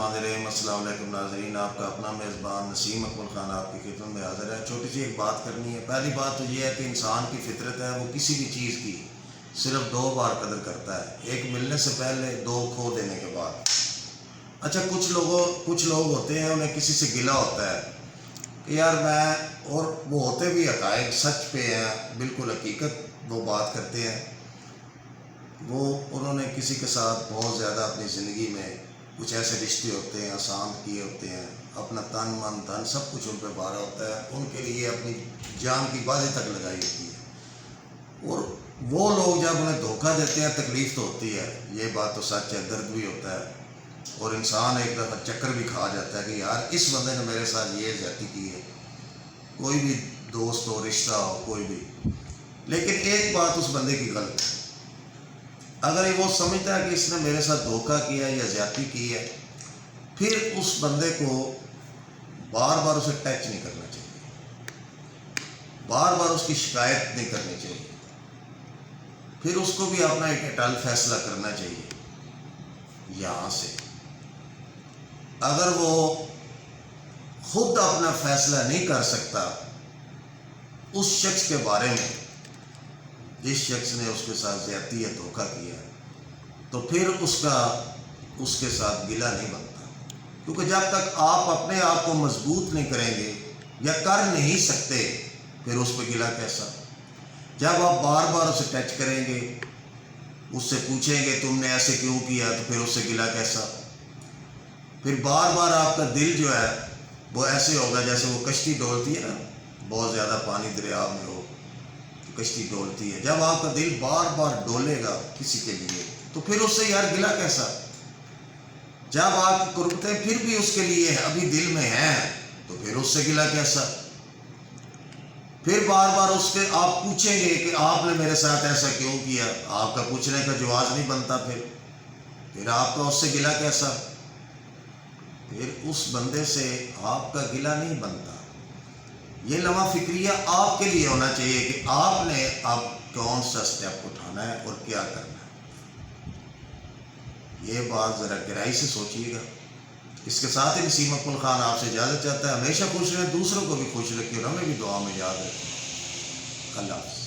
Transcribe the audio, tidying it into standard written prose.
الرحمن الرحیم۔ السلام علیکم ناظرین، آپ کا اپنا میزبان نسیم اکمل خان آپ کی خدمت میں حاضر ہے۔ چھوٹی سی ایک بات کرنی ہے۔ پہلی بات تو یہ ہے کہ انسان کی فطرت ہے وہ کسی بھی چیز کی صرف دو بار قدر کرتا ہے، ایک ملنے سے پہلے، دو کھو دینے کے بعد۔ اچھا، کچھ لوگ ہوتے ہیں انہیں کسی سے گلہ ہوتا ہے کہ یار میں، اور وہ ہوتے بھی حقائق سچ پہ ہیں، بالکل حقیقت وہ بات کرتے ہیں، انہوں نے کسی کے ساتھ بہت زیادہ اپنی زندگی میں کچھ ایسے رشتے ہوتے ہیں، آسان کیے ہوتے ہیں، اپنا تن من دھن سب کچھ ان پہ بھارا ہوتا ہے، ان کے لیے اپنی جان کی بازی تک لگائی ہوتی ہے، اور وہ لوگ جب انہیں دھوکہ دیتے ہیں تکلیف تو ہوتی ہے، یہ بات تو سچ ہے، درد بھی ہوتا ہے، اور انسان ایک دفعہ چکر بھی کھا جاتا ہے کہ یار اس بندے نے میرے ساتھ یہ زیادتی کی ہے، کوئی بھی دوست ہو، رشتہ ہو، کوئی بھی۔ لیکن ایک بات اس بندے کی غلط ہے، اگر وہ سمجھتا ہے کہ اس نے میرے ساتھ دھوکہ کیا یا زیادتی کی ہے، پھر اس بندے کو بار بار اسے ٹچ نہیں کرنا چاہیے، بار بار اس کی شکایت نہیں کرنی چاہیے، پھر اس کو بھی اپنا ایک اٹل فیصلہ کرنا چاہیے یہاں سے۔ اگر وہ خود اپنا فیصلہ نہیں کر سکتا اس شخص کے بارے میں جس شخص نے اس کے ساتھ زیادتی یا دھوکہ کیا، تو پھر اس کے ساتھ گلہ نہیں بنتا، کیونکہ جب تک آپ اپنے آپ کو مضبوط نہیں کریں گے یا کر نہیں سکتے، پھر اس پہ گلہ کیسا؟ جب آپ بار بار اسے ٹچ کریں گے، اس سے پوچھیں گے تم نے ایسے کیوں کیا، تو پھر اس سے گلہ کیسا؟ پھر بار بار آپ کا دل جو ہے وہ ایسے ہوگا جیسے وہ کشتی ڈولتی ہے نا، بہت زیادہ پانی دریا میں ہو، کشتی ڈولتی ہے، جب آپ کا دل بار بار ڈولے گا کسی کے لیے، تو پھر اس سے یار گلہ کیسا؟ جب آپ قربتیں پھر بھی اس کے لیے ابھی دل میں ہیں، تو پھر اس سے گلہ کیسا؟ پھر بار بار اس کے آپ پوچھیں گے کہ آپ نے میرے ساتھ ایسا کیوں کیا، آپ کا پوچھنے کا جواز نہیں بنتا، پھر آپ کا اس سے گلہ کیسا؟ پھر اس بندے سے آپ کا گلہ نہیں بنتا۔ یہ لمحہ فکریہ آپ کے لیے ہونا چاہیے کہ آپ نے اب کون سا سٹیپ اٹھانا ہے اور کیا کرنا ہے۔ یہ بات ذرا گہرائی سے سوچیے گا۔ اس کے ساتھ ہی نسیم اکمل خان آپ سے اجازت چاہتا ہے۔ ہمیشہ خوش رہیں، دوسروں کو بھی خوش رکھیے اور ہمیں بھی دعا میں یاد رکھیں۔ اللہ حافظ۔